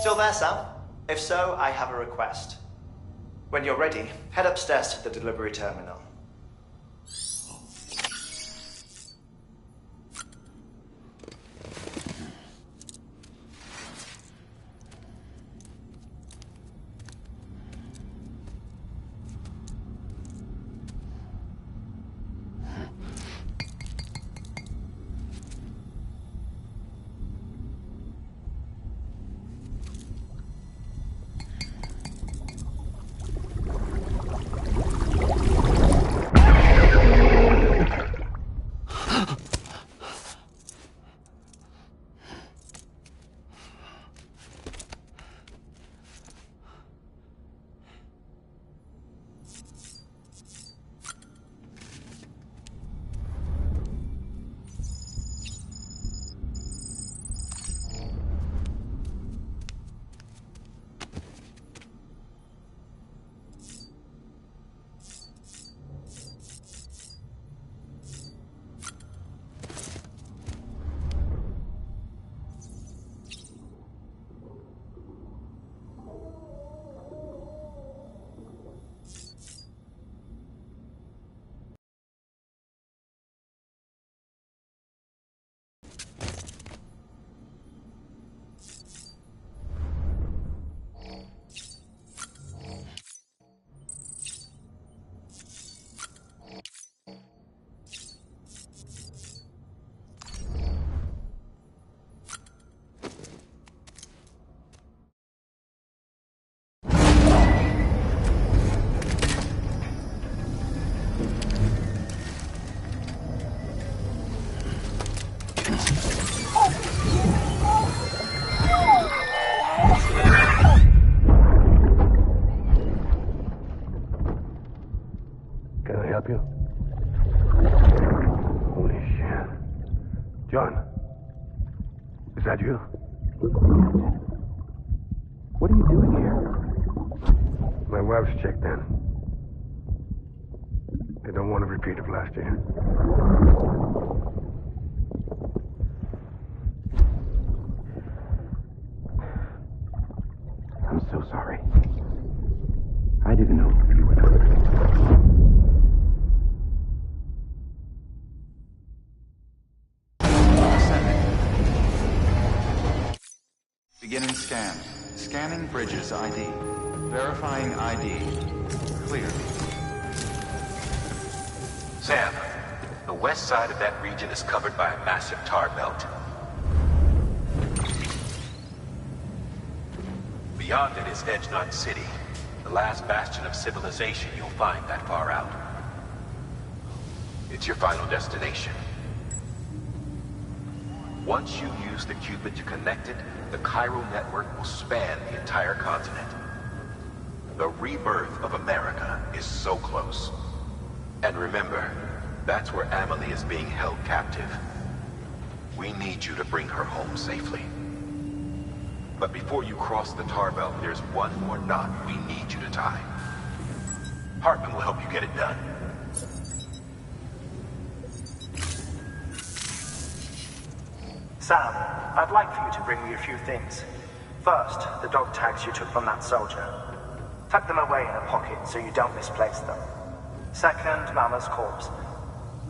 Still there, Sam? If so, I have a request. When you're ready, head upstairs to the delivery terminal. John, is that you? What are you doing here? My wife's checked in. They don't want a repeat of last year. I'm so sorry. I didn't know you were coming. Beginning scan. Scanning Bridges ID. Verifying ID. Clear. Sam, the west side of that region is covered by a massive tar belt. Beyond it is Edgenut City, the last bastion of civilization you'll find that far out. It's your final destination. Once you use the Cupid to connect it, the Cairo network will span the entire continent. The rebirth of America is so close. And remember, that's where Amelie is being held captive. We need you to bring her home safely. But before you cross the tar belt, there's one more knot we need you to tie. Hartman will help you get it done. Sam, I'd like for you to bring me a few things. First, the dog tags you took from that soldier. Tuck them away in a pocket so you don't misplace them. Second, Mama's corpse.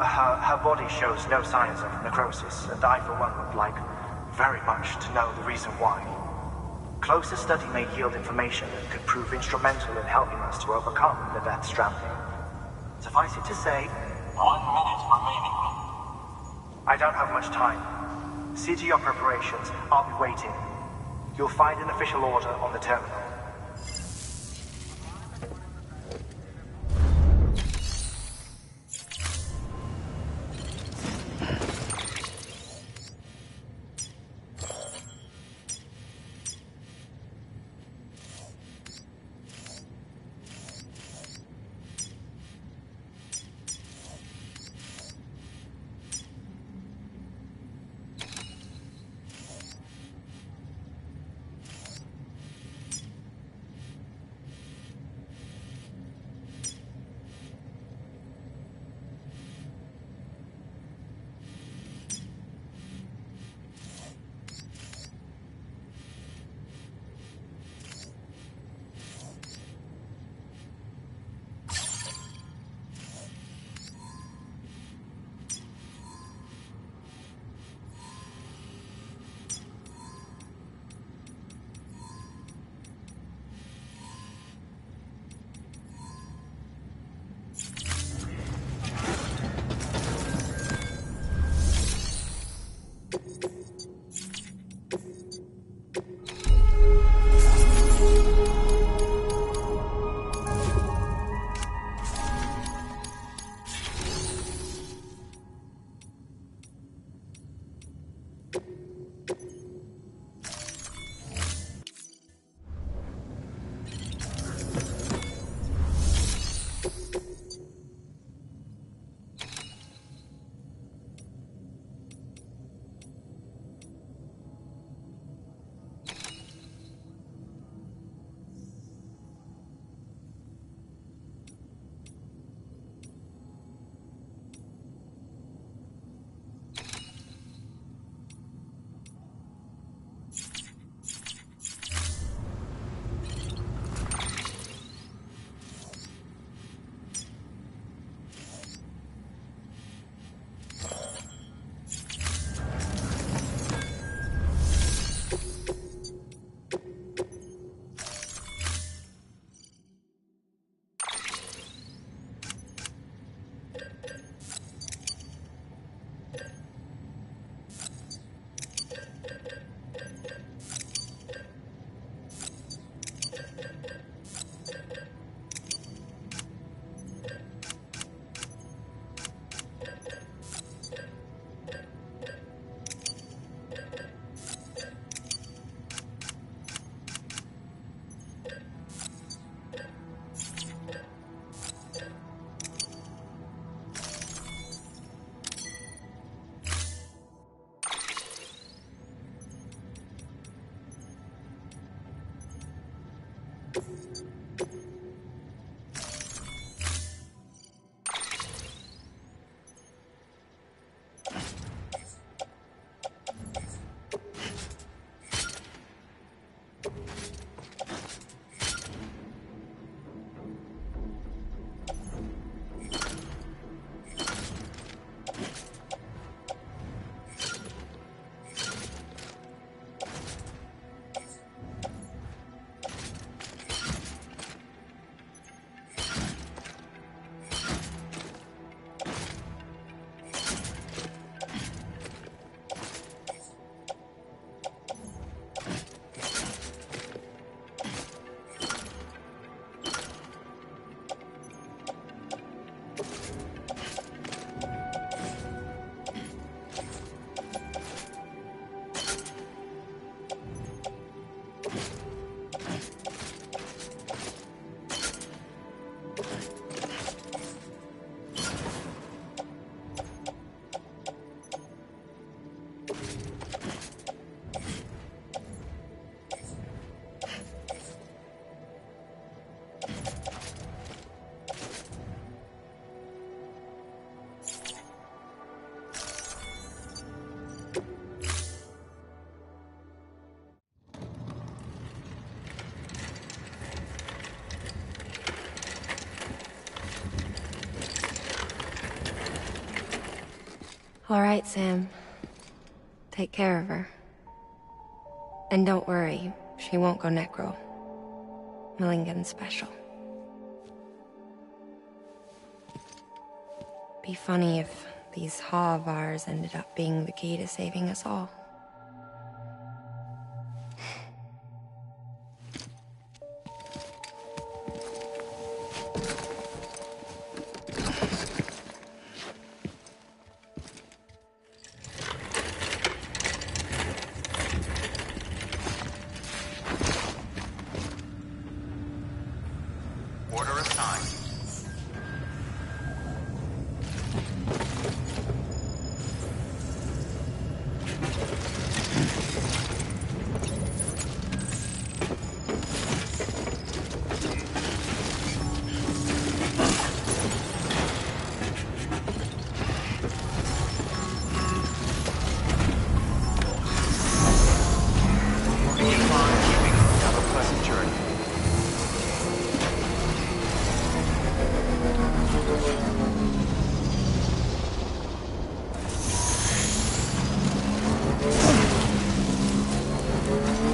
Her body shows no signs of necrosis, and I, for one, would like very much to know the reason why. Closer study may yield information that could prove instrumental in helping us to overcome the Death Stranding. Suffice it to say, 1 minute remaining. I don't have much time. See to your preparations. I'll be waiting. You'll find an official order on the terminal. All right, Sam. Take care of her. And don't worry, she won't go necro. Millington's special. Be funny if these Ha of ours ended up being the key to saving us all. Order assigned. Keep on keeping. Have a pleasant journey.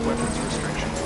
Weapons restrictions.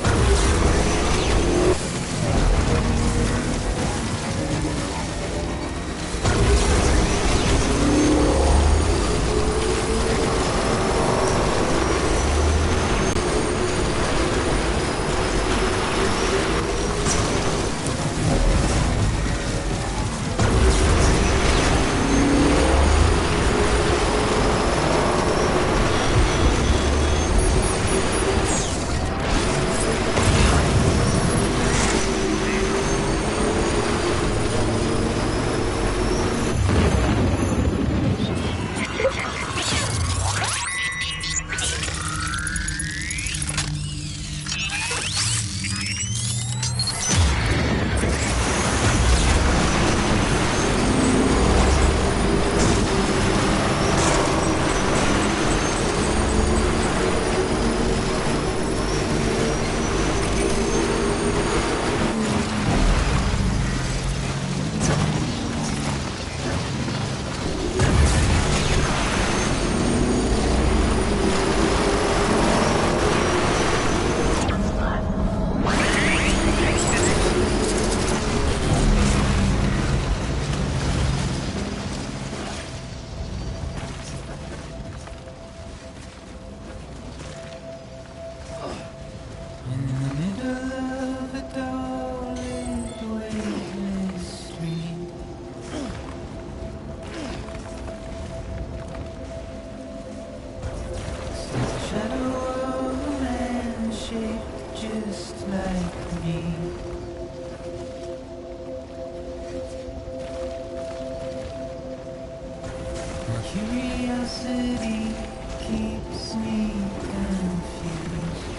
Curiosity keeps me confused.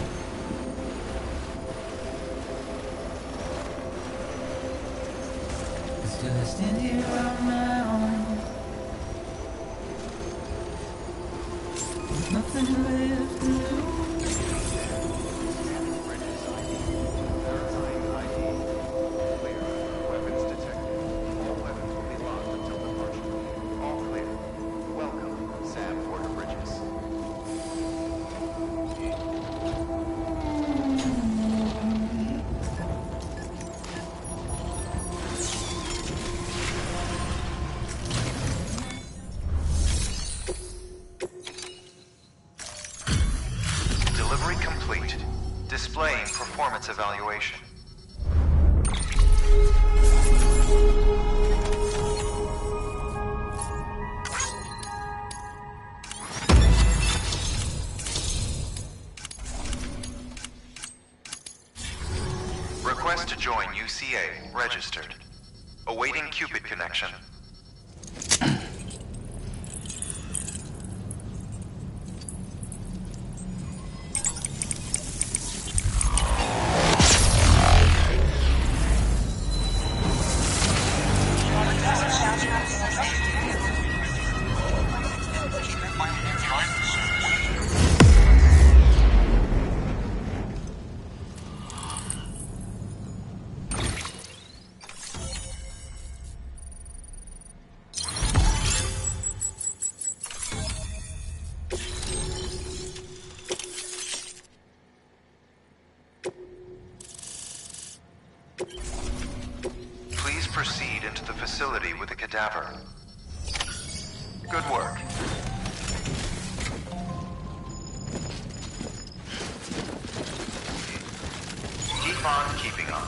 Still I stand here on my own, with nothing left to lose. Verifying ID. Clear. Weapons detected. All weapons will be locked until departure. All clear. Welcome, Sam Porter Bridges. Delivery complete. Displaying performance evaluation. Request to join UCA. Registered. Awaiting Cupid connection. proceed into the facility with the cadaver. Good work. Keep on keeping on.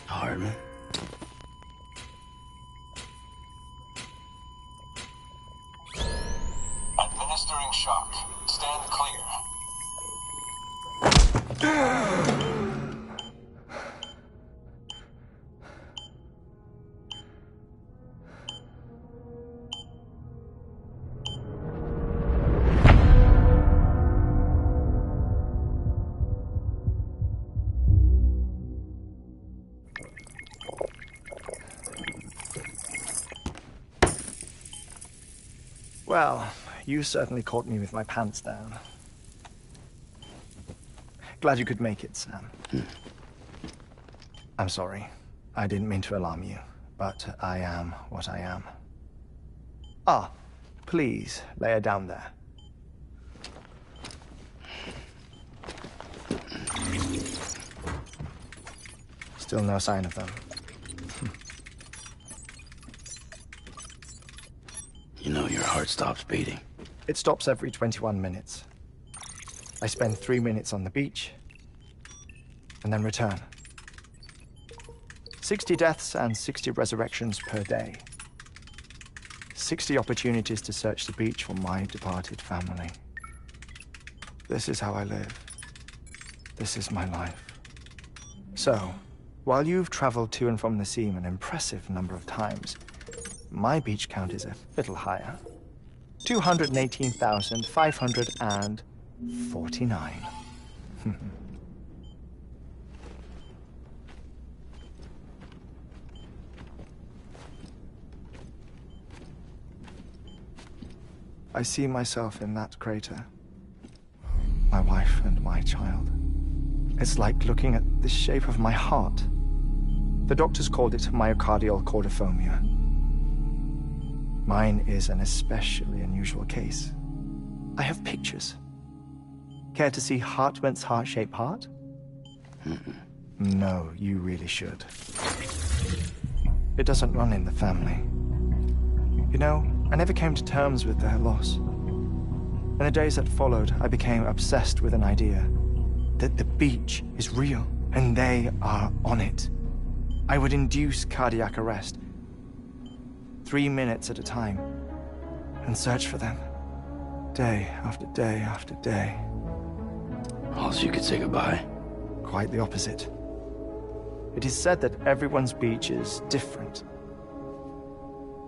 Hardman. Administering shock. Stand clear. Well, you certainly caught me with my pants down. Glad you could make it, Sam. I'm sorry. I didn't mean to alarm you, but I am what I am. Ah, please, lay her down there. Still no sign of them. You know your heart stops beating. It stops every 21 minutes. I spend 3 minutes on the beach, and then return. 60 deaths and 60 resurrections per day. 60 opportunities to search the beach for my departed family. This is how I live. This is my life. So, while you've traveled to and from the seam an impressive number of times, my beach count is a little higher. 218,549. I see myself in that crater. My wife and my child. It's like looking at the shape of my heart. The doctors called it myocardial cordiformia. Mine is an especially unusual case. I have pictures. Care to see Hartman's heart-shaped heart? No, you really should. It doesn't run in the family. You know, I never came to terms with their loss. In the days that followed, I became obsessed with an idea that the beach is real and they are on it. I would induce cardiac arrest, 3 minutes at a time, and search for them, day after day after day. Also, you could say goodbye. Quite the opposite. It is said that everyone's beach is different.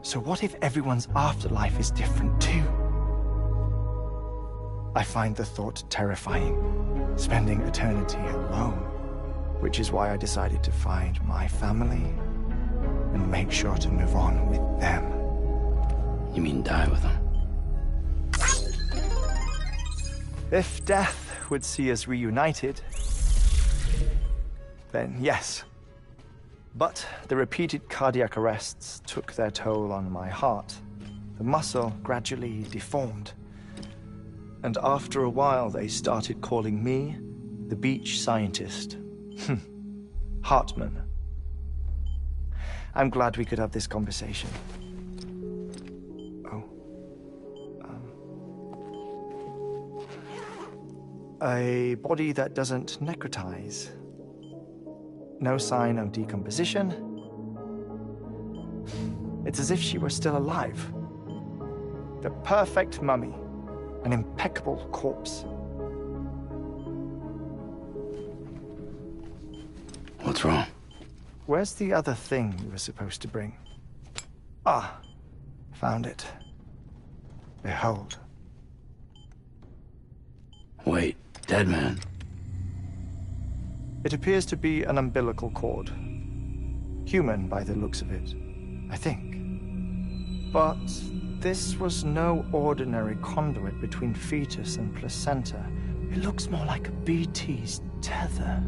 So what if everyone's afterlife is different too? I find the thought terrifying, spending eternity alone, which is why I decided to find my family and make sure to move on with them. You mean die with them? If death would see us reunited, then yes. But the repeated cardiac arrests took their toll on my heart. The muscle gradually deformed. And after a while, they started calling me the beach scientist. Hartman. I'm glad we could have this conversation. Oh. A body that doesn't necrotize. No sign of decomposition. It's as if she were still alive. The perfect mummy. An impeccable corpse. What's wrong? Where's the other thing you were supposed to bring? Ah, found it. Behold. Wait, dead man. It appears to be an umbilical cord. Human by the looks of it, I think. But this was no ordinary conduit between fetus and placenta. It looks more like a BT's tether.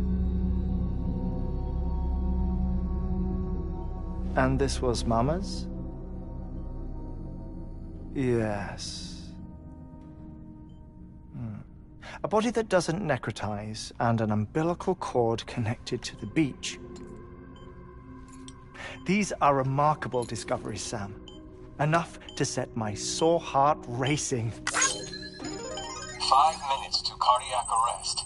And this was Mama's? Yes. A body that doesn't necrotize and an umbilical cord connected to the beach. These are remarkable discoveries, Sam. Enough to set my sore heart racing. 5 minutes to cardiac arrest.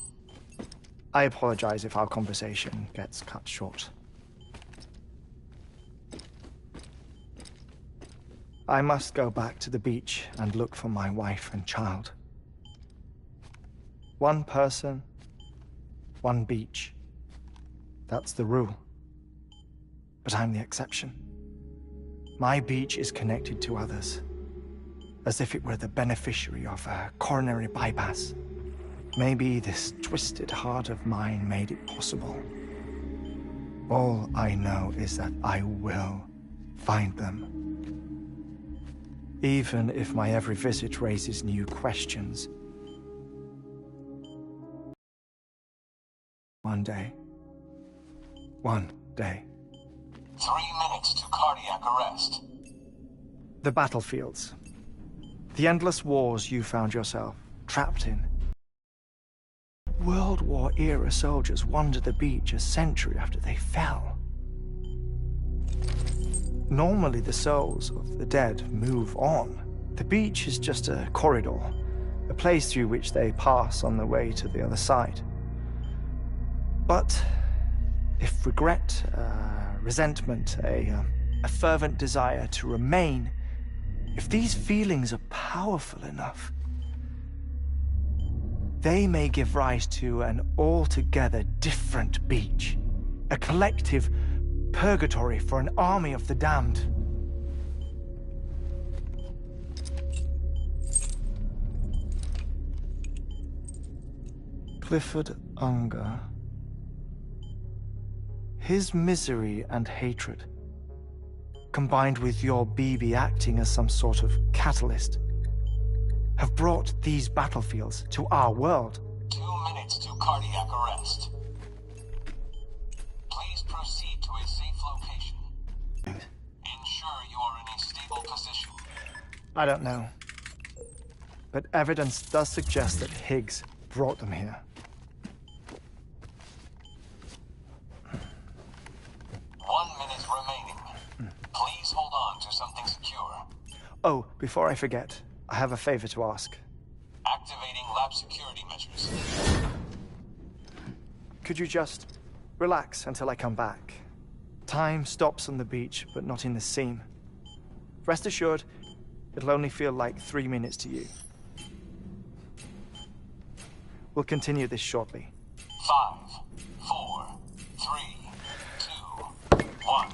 I apologize if our conversation gets cut short. I must go back to the beach and look for my wife and child. One person, one beach. That's the rule. But I'm the exception. My beach is connected to others, as if it were the beneficiary of a coronary bypass. Maybe this twisted heart of mine made it possible. All I know is that I will find them. Even if my every visit raises new questions. One day. 3 minutes to cardiac arrest. The battlefields. The endless wars you found yourself trapped in. World War era soldiers wander the beach a century after they fell. Normally the souls of the dead move on. The beach is just a corridor, a place through which they pass on the way to the other side. But if regret, resentment, a fervent desire to remain, if these feelings are powerful enough, they may give rise to an altogether different beach, a collective purgatory for an army of the damned. Clifford Unger. His misery and hatred, combined with your BB acting as some sort of catalyst, have brought these battlefields to our world. 2 minutes to cardiac arrest. Please proceed to a safe location. Ensure you are in a stable position. I don't know. But evidence does suggest that Higgs brought them here. 1 minute remaining. Please hold on to something secure. Oh, before I forget, I have a favor to ask. Activating lab security measures. Could you just relax until I come back? Time stops on the beach, but not in the scene. Rest assured, it'll only feel like 3 minutes to you. We'll continue this shortly. 5, 4, 3, 2, 1.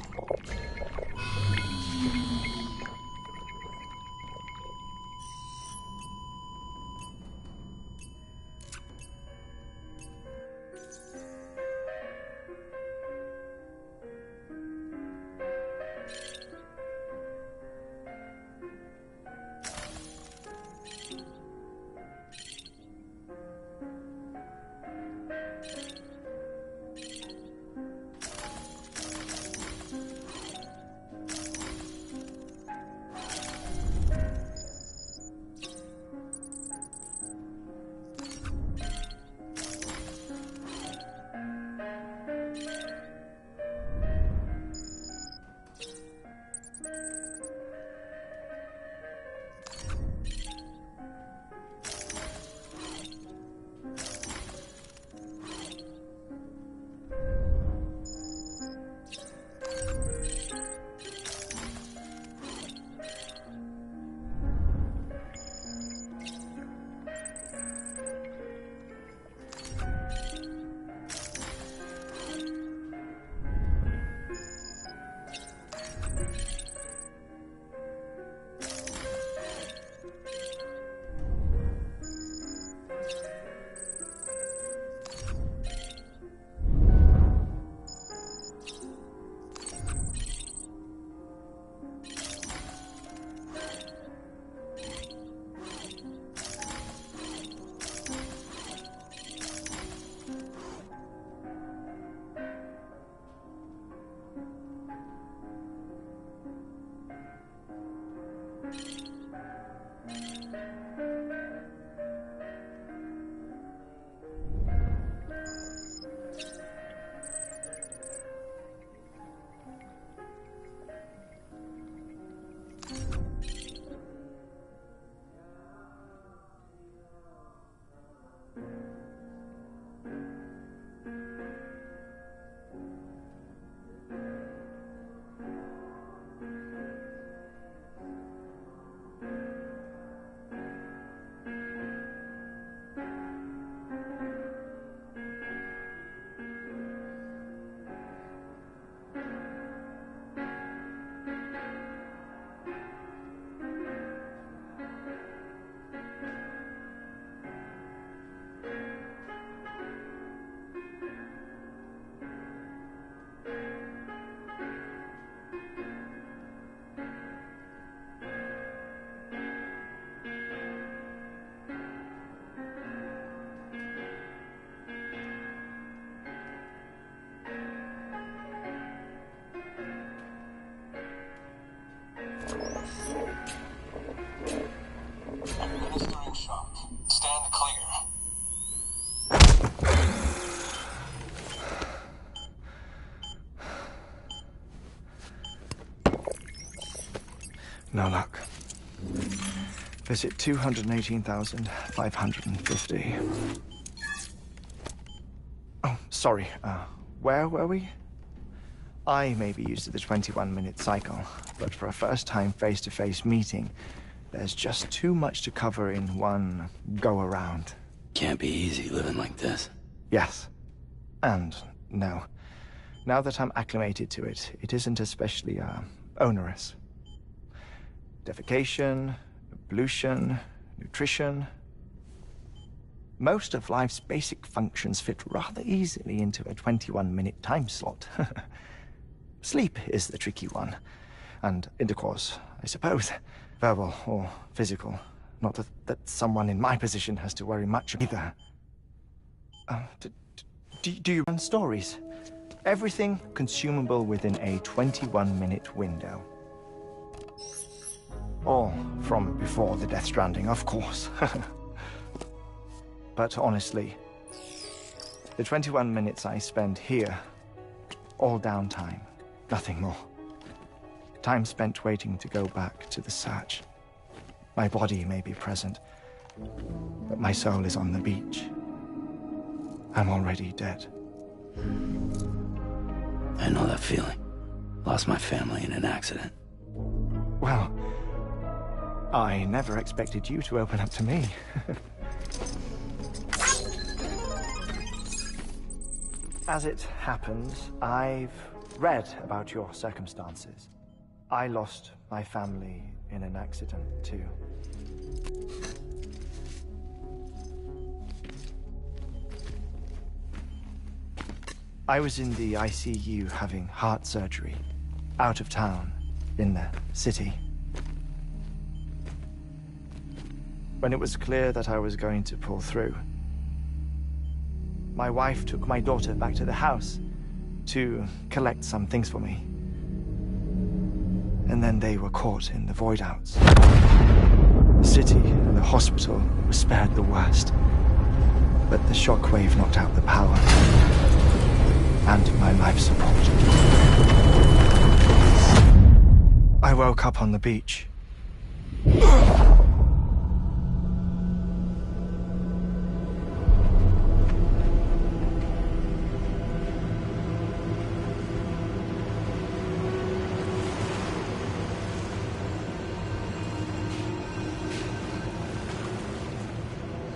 No luck. Visit 218,550. Oh, sorry. Where were we? I may be used to the 21-minute cycle, but for a first-time face-to-face meeting, there's just too much to cover in one go-around. Can't be easy living like this. Yes. And no. Now that I'm acclimated to it, it isn't especially, onerous. Defecation, ablution, nutrition. Most of life's basic functions fit rather easily into a 21-minute time slot. Sleep is the tricky one. And intercourse, I suppose. Verbal or physical. Not that someone in my position has to worry much either. Do you run stories? Everything consumable within a 21-minute window. All from before the Death Stranding, of course. But honestly, the 21 minutes I spend here, all downtime, nothing more. Time spent waiting to go back to the search. My body may be present, but my soul is on the beach. I'm already dead. I know that feeling. Lost my family in an accident. Well, I never expected you to open up to me. As it happens, I've read about your circumstances. I lost my family in an accident, too. I was in the ICU having heart surgery, out of town, in the city. When it was clear that I was going to pull through, my wife took my daughter back to the house to collect some things for me. And then they were caught in the void outs. The city and the hospital were spared the worst, but the shockwave knocked out the power and my life support. I woke up on the beach.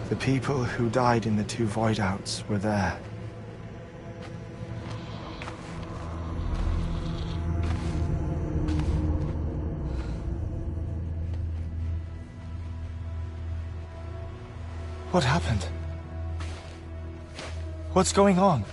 The people who died in the two void outs were there. What happened? What's going on?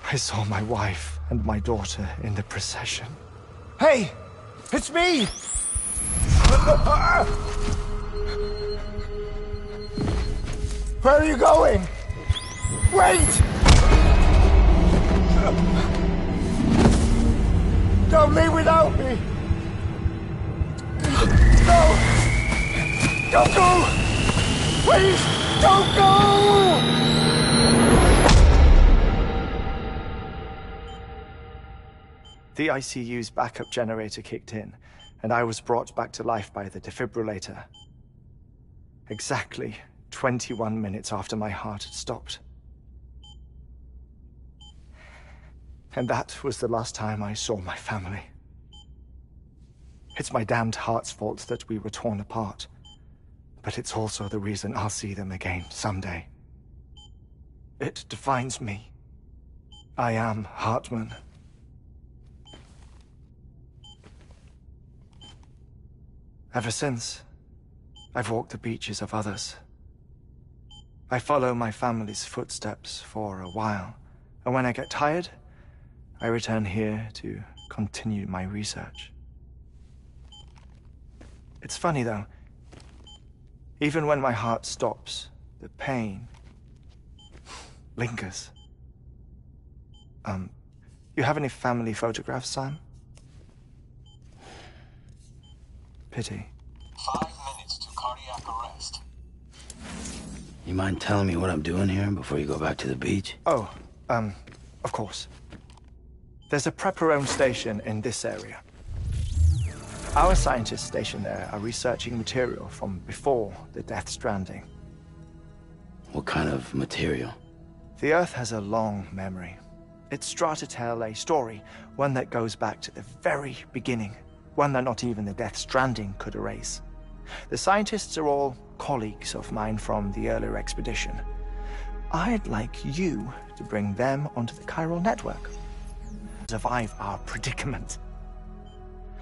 I saw my wife and my daughter in the procession. Hey! It's me! Where are you going? Wait! Don't leave without me! No! Don't go! Please, don't go! The ICU's backup generator kicked in, and I was brought back to life by the defibrillator. Exactly 21 minutes after my heart had stopped. And that was the last time I saw my family. It's my damned heart's fault that we were torn apart, but it's also the reason I'll see them again someday. It defines me. I am Hartman. Ever since, I've walked the beaches of others. I follow my family's footsteps for a while, and when I get tired, I return here to continue my research. It's funny though, even when my heart stops, the pain, lingers. You have any family photographs, Sam? Pity. 5 minutes to cardiac arrest. You mind telling me what I'm doing here before you go back to the beach? Oh, of course. There's a prepper-owned station in this area. Our scientists stationed there are researching material from before the Death Stranding. What kind of material? The Earth has a long memory. It's trying to tell a story, one that goes back to the very beginning, one that not even the Death Stranding could erase. The scientists are all colleagues of mine from the earlier expedition. I'd like you to bring them onto the chiral network. Survive our predicament.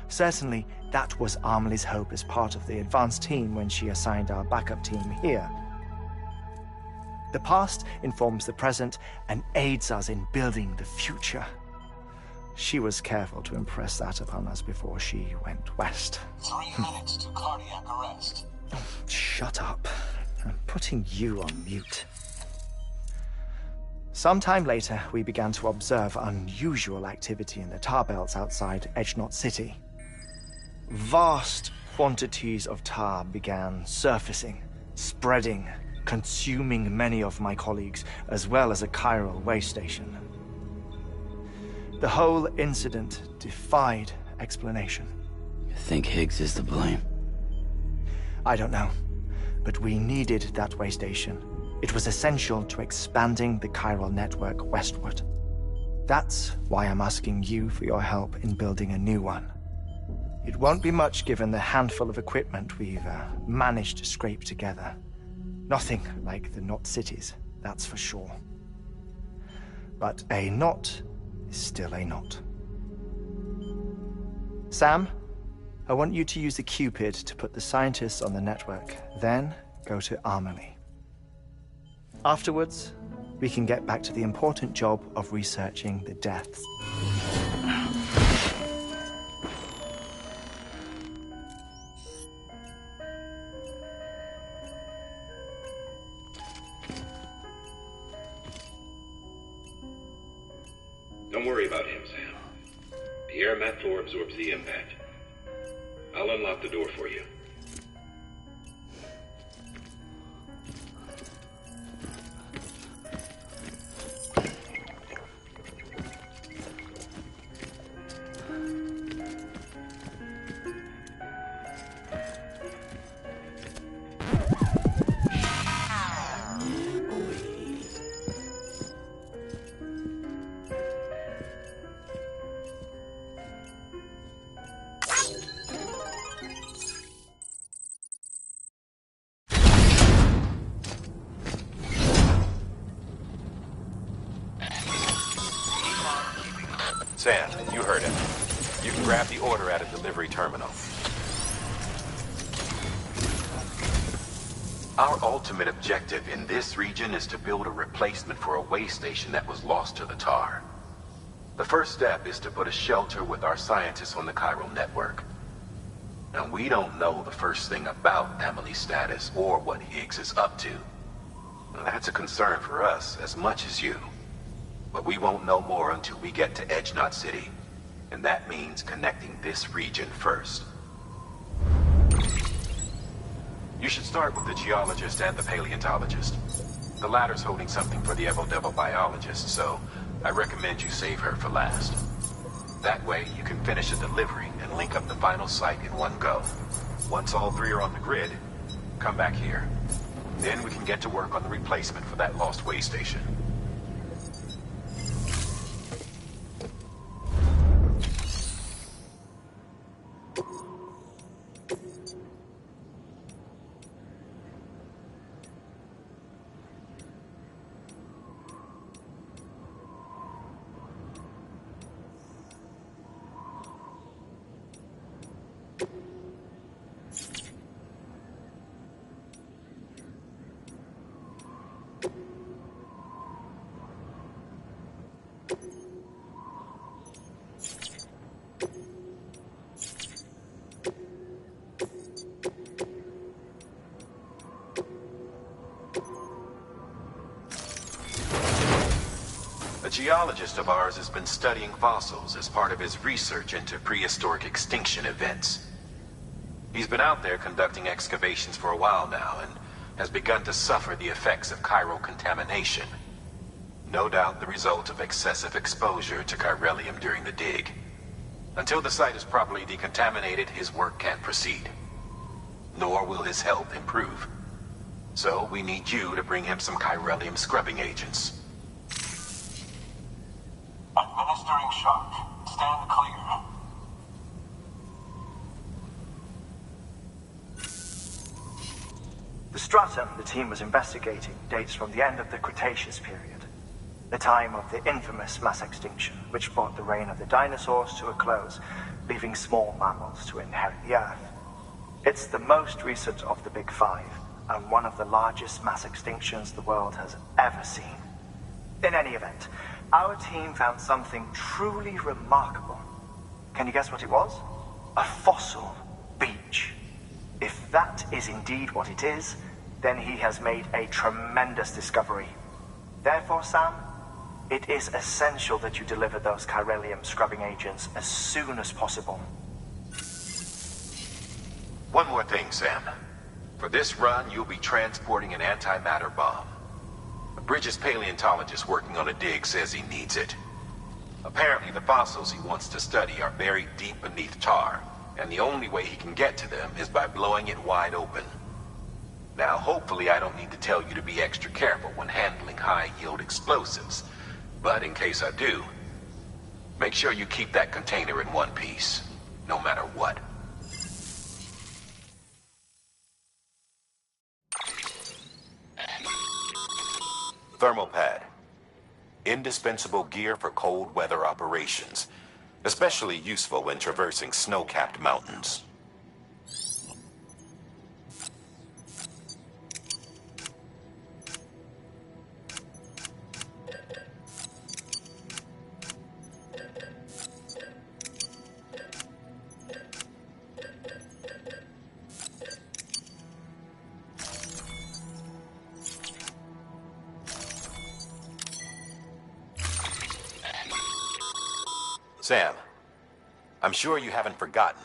Certainly, that was Amelie's hope as part of the advanced team when she assigned our backup team here. The past informs the present and aids us in building the future. She was careful to impress that upon us before she went west. 3 minutes to cardiac arrest. Shut up. I'm putting you on mute. Sometime later, we began to observe unusual activity in the tar belts outside Edgenot City. Vast quantities of tar began surfacing, spreading, consuming many of my colleagues, as well as a chiral way station. The whole incident defied explanation. You think Higgs is to blame? I don't know, but we needed that way station. It was essential to expanding the chiral network westward. That's why I'm asking you for your help in building a new one. It won't be much given the handful of equipment we've managed to scrape together. Nothing like the knot cities, that's for sure. But a knot is still a knot. Sam, I want you to use the Cupid to put the scientists on the network, then go to Amelie. Afterwards, we can get back to the important job of researching the deaths. Don't worry about him, Sam. The air mat floor absorbs the impact. I'll unlock the door for you. Sam, you heard him. You can grab the order at a delivery terminal. Our ultimate objective in this region is to build a replacement for a way station that was lost to the tar. The first step is to put a shelter with our scientists on the chiral network. Now, we don't know the first thing about Amelie's status or what Higgs is up to. Now, that's a concern for us as much as you. But we won't know more until we get to Edgenot City. And that means connecting this region first. You should start with the geologist and the paleontologist. The latter's holding something for the Evo-Devil biologist, so I recommend you save her for last. That way, you can finish the delivery and link up the final site in one go. Once all three are on the grid, come back here. Then we can get to work on the replacement for that lost way station. geologist of ours has been studying fossils as part of his research into prehistoric extinction events. He's been out there conducting excavations for a while now and has begun to suffer the effects of chiral contamination. No doubt the result of excessive exposure to chiralium during the dig. Until the site is properly decontaminated, his work can't proceed. Nor will his health improve. So we need you to bring him some chiralium scrubbing agents. Administering shock. Stand clear. The stratum the team was investigating dates from the end of the Cretaceous period, the time of the infamous mass extinction, which brought the reign of the dinosaurs to a close, leaving small mammals to inherit the Earth. It's the most recent of the Big Five, and one of the largest mass extinctions the world has ever seen. In any event, our team found something truly remarkable. Can you guess what it was? A fossil beach. If that is indeed what it is, then he has made a tremendous discovery. Therefore, Sam, it is essential that you deliver those chiralium scrubbing agents as soon as possible. One more thing, Sam. For this run, you'll be transporting an antimatter bomb. A British paleontologist working on a dig says he needs it. Apparently, the fossils he wants to study are buried deep beneath tar, and the only way he can get to them is by blowing it wide open. Now, hopefully I don't need to tell you to be extra careful when handling high-yield explosives, but in case I do, make sure you keep that container in one piece, no matter what. Thermal pad. Indispensable gear for cold weather operations, especially useful when traversing snow-capped mountains. Sam, I'm sure you haven't forgotten,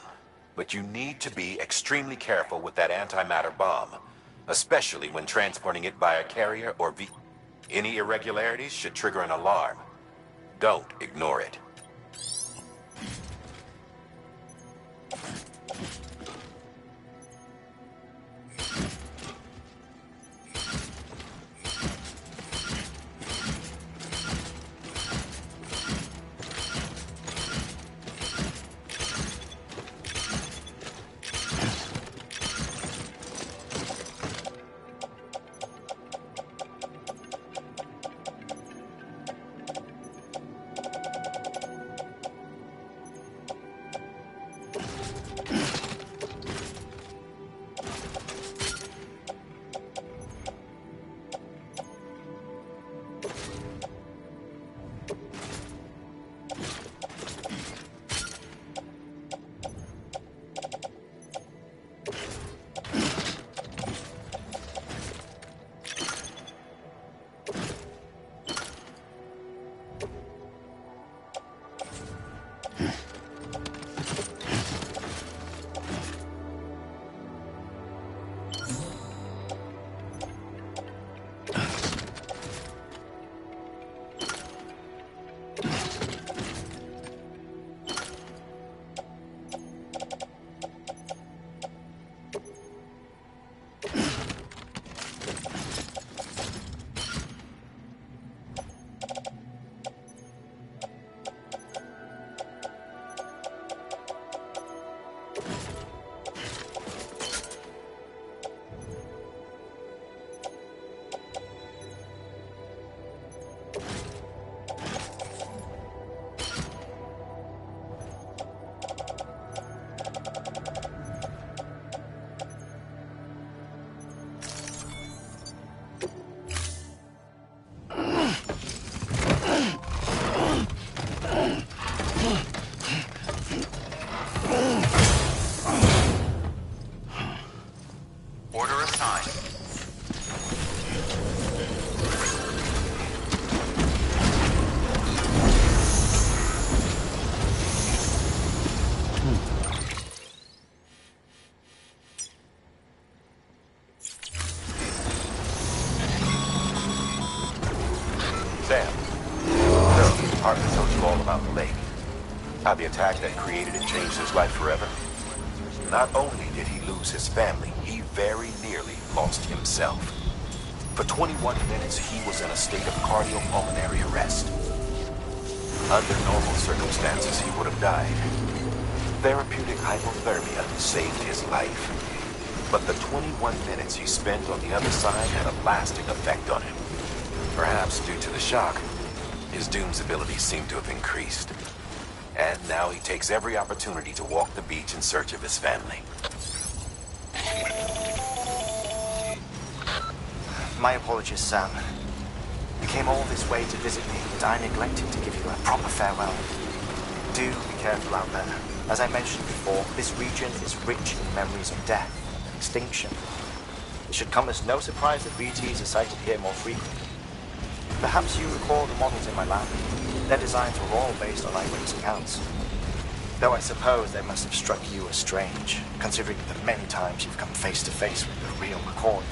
but you need to be extremely careful with that antimatter bomb, especially when transporting it by a carrier or Any irregularities should trigger an alarm. Don't ignore it. you all about the lake. How the attack that created it changed his life forever. Not only did he lose his family, he very nearly lost himself. For 21 minutes, he was in a state of cardiopulmonary arrest. Under normal circumstances, he would have died. Therapeutic hypothermia saved his life. But the 21 minutes he spent on the other side had a lasting effect on him. Perhaps due to the shock, his Doom's abilities seem to have increased. And now he takes every opportunity to walk the beach in search of his family. My apologies, Sam. You came all this way to visit me, but I neglected to give you a proper farewell. Do be careful out there. As I mentioned before, this region is rich in memories of death and extinction. It should come as no surprise that BTs are sighted here more frequently. Perhaps you recall the models in my lab. Their designs were all based on eyewitness accounts. Though I suppose they must have struck you as strange, considering the many times you've come face to face with the real McCoy.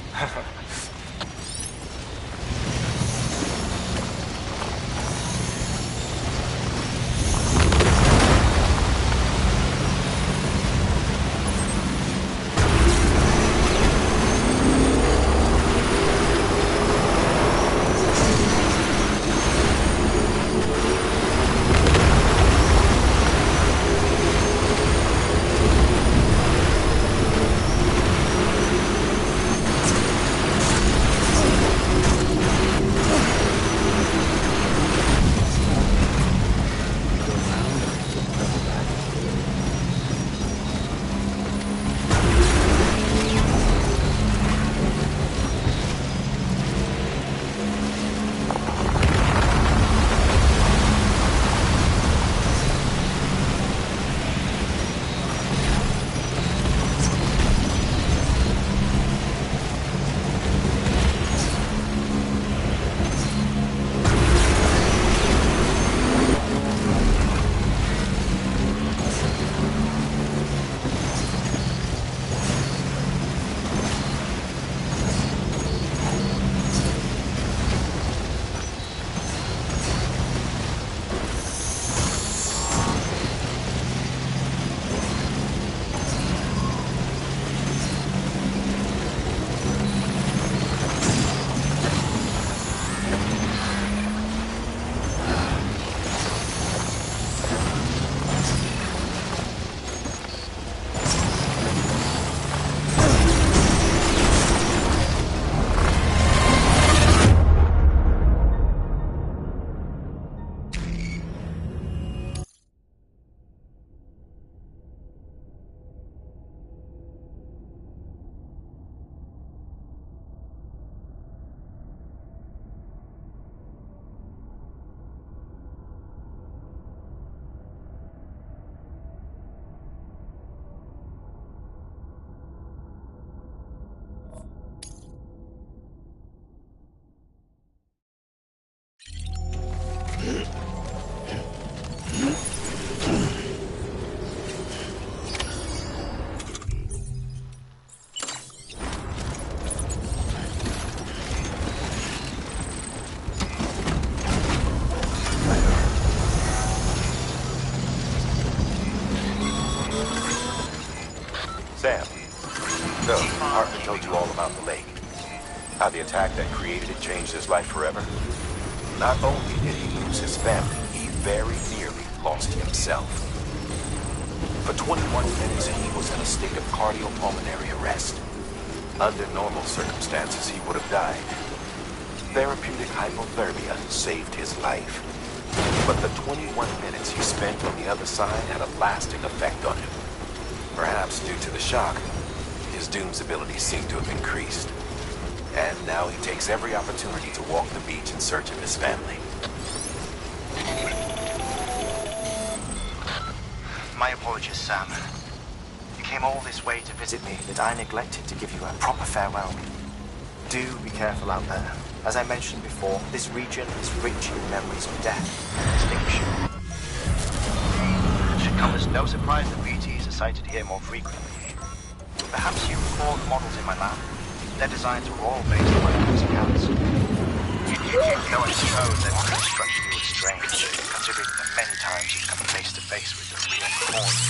Sam, so, Hartman told you all about the lake. How the attack that created it changed his life forever. Not only did he lose his family, he very nearly lost himself. For 21 minutes, he was in a state of cardiopulmonary arrest. Under normal circumstances, he would have died. Therapeutic hypothermia saved his life. But the 21 minutes he spent on the other side had a lasting effect on him. Perhaps due to the shock, his Doom's abilities seem to have increased. And now he takes every opportunity to walk the beach in search of his family. My apologies, Sam. You came all this way to visit me, but I neglected to give you a proper farewell. Do be careful out there. As I mentioned before, this region is rich in memories of death and extinction. It should come as no surprise that BTs are sighted here more frequently. Perhaps you recall the models in my lab. Their designs were all based on eyewitness accounts. Though I suppose they must have struck you as strange, considering the many times you've come face to face with the real cause.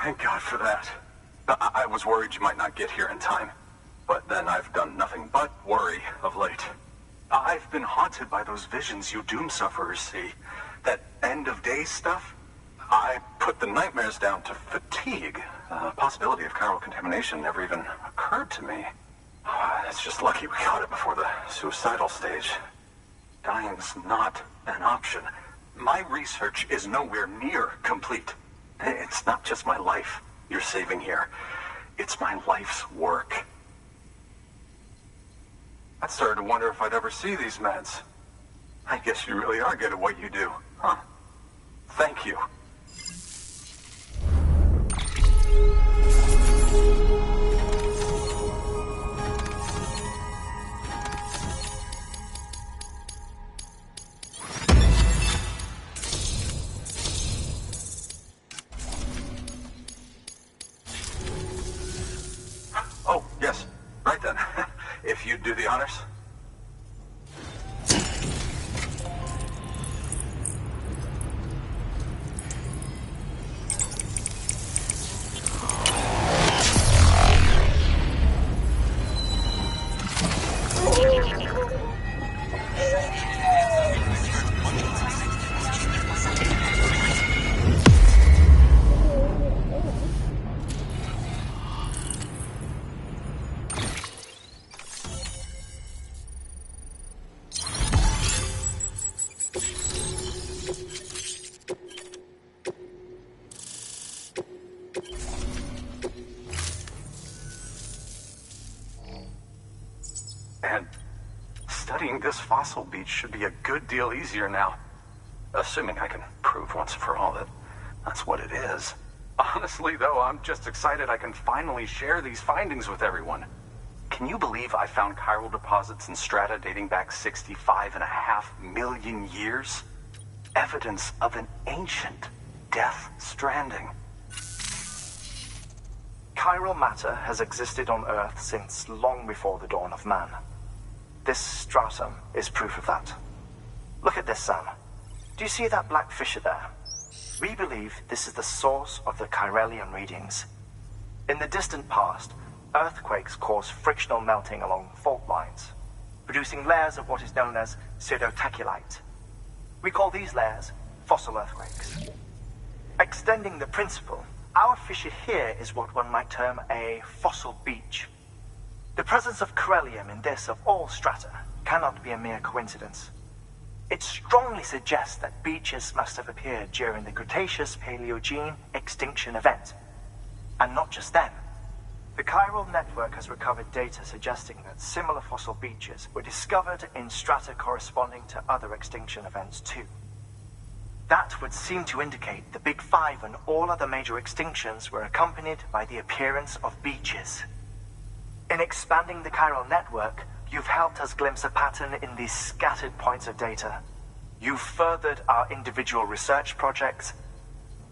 Thank God for that. I was worried you might not get here in time. But then I've done nothing but worry of late. I've been haunted by those visions you doom sufferers see. That end of days stuff. I put the nightmares down to fatigue. The possibility of chiral contamination never even occurred to me. It's just lucky we caught it before the suicidal stage. Dying's not an option. My research is nowhere near complete. It's not just my life you're saving here. It's my life's work. I started to wonder if I'd ever see these meds. I guess you really are good at what you do, huh? Thank you. Oh, yes. Right then. If you'd do the honors. And studying this fossil beach should be a good deal easier now. Assuming I can prove once and for all that that's what it is. Honestly, though, I'm just excited I can finally share these findings with everyone. Can you believe I found chiral deposits in strata dating back 65.5 million years? Evidence of an ancient death stranding. Chiral matter has existed on Earth since long before the dawn of man. This stratum is proof of that. Look at this, Sam. Do you see that black fissure there? We believe this is the source of the Chiralian readings. In the distant past, earthquakes caused frictional melting along fault lines, producing layers of what is known as pseudotachylite. We call these layers fossil earthquakes. Extending the principle, our fissure here is what one might term a fossil beach. The presence of chiralium in this of all strata cannot be a mere coincidence. It strongly suggests that beaches must have appeared during the Cretaceous-Paleogene extinction event. And not just then. The chiral network has recovered data suggesting that similar fossil beaches were discovered in strata corresponding to other extinction events too. That would seem to indicate the Big Five and all other major extinctions were accompanied by the appearance of beaches. In expanding the chiral network, you've helped us glimpse a pattern in these scattered points of data. You've furthered our individual research projects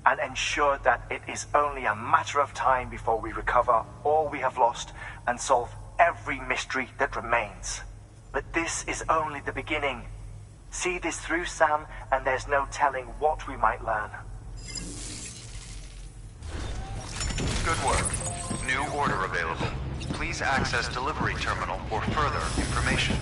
and ensured that it is only a matter of time before we recover all we have lost and solve every mystery that remains. But this is only the beginning. See this through, Sam, and there's no telling what we might learn. Good work. New order available. Please access delivery terminal for further information.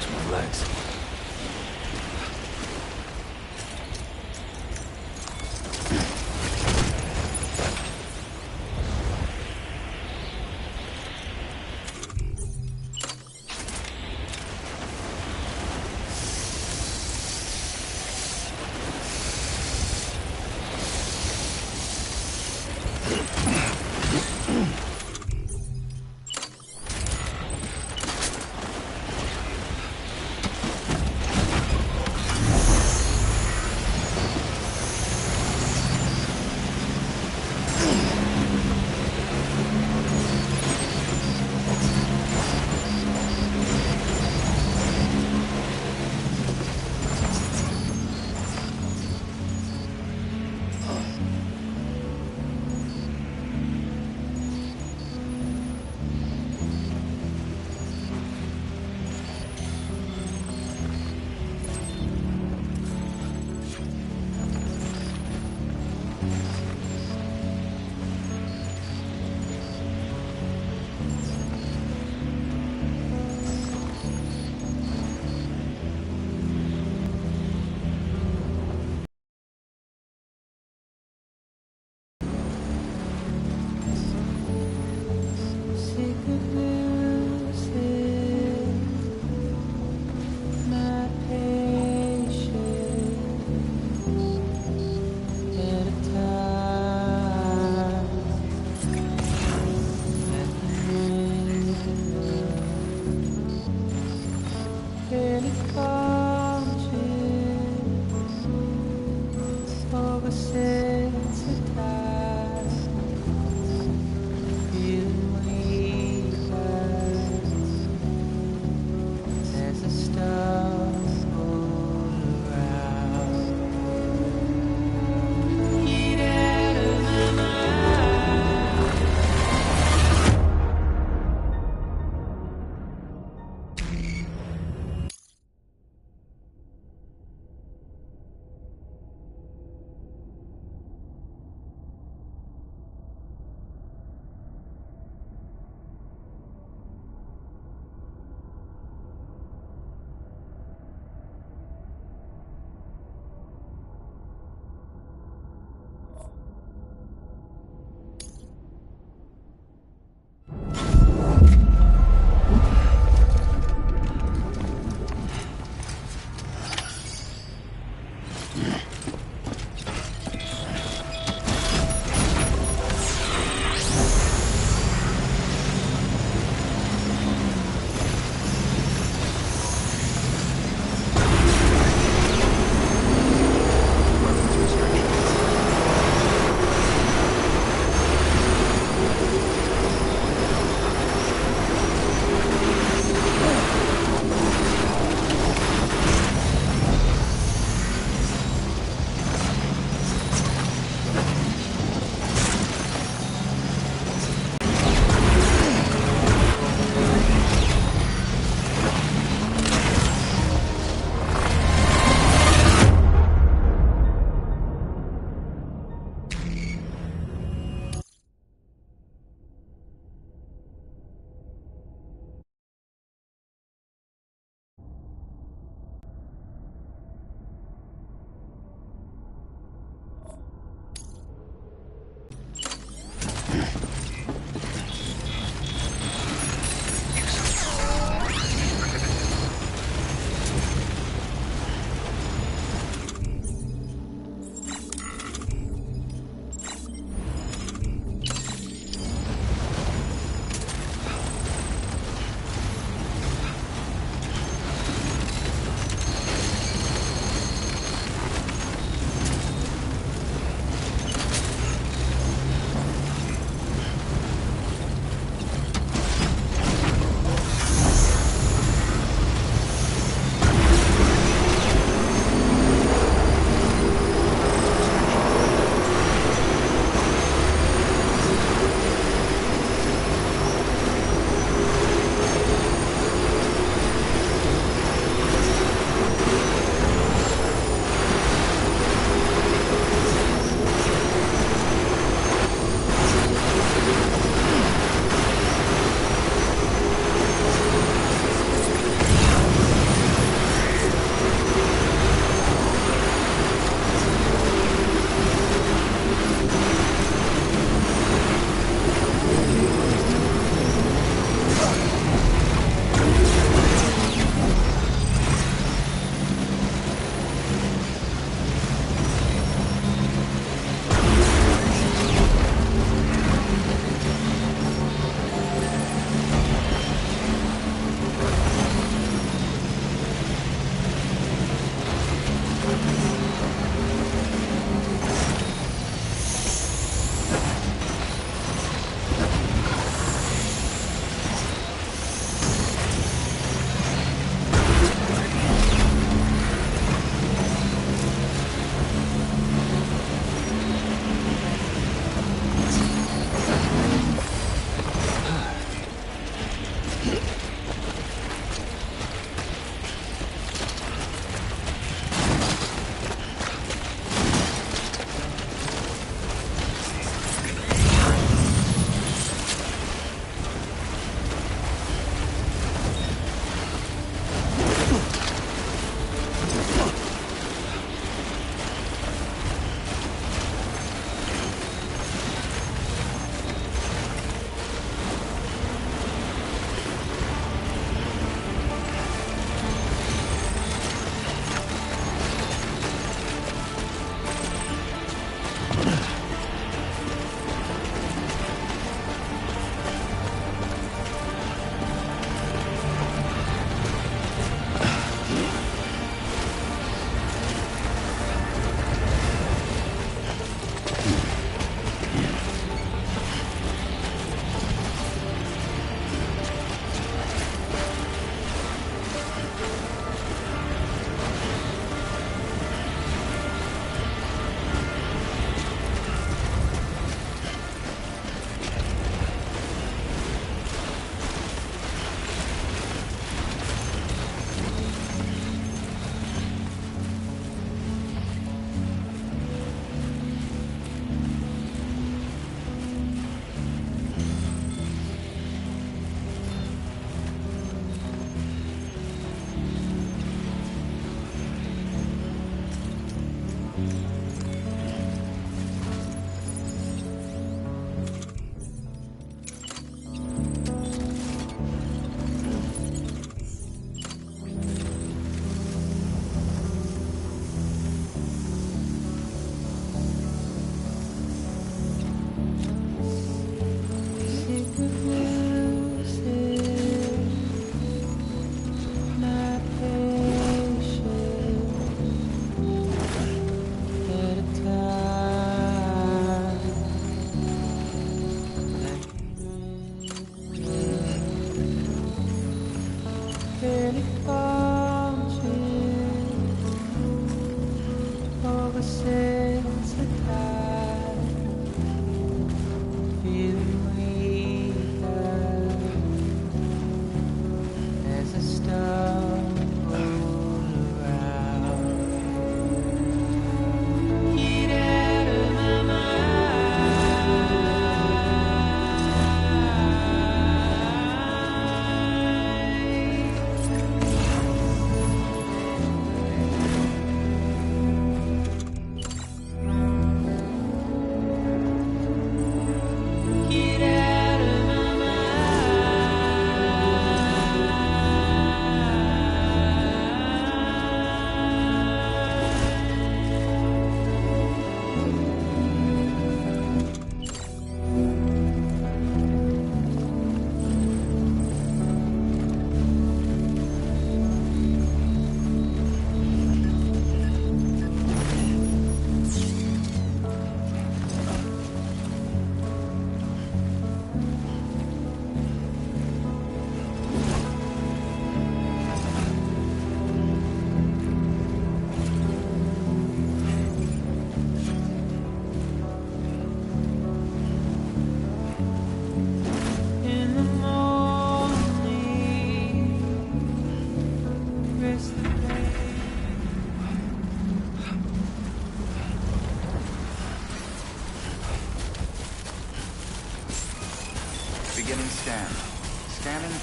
to my legs.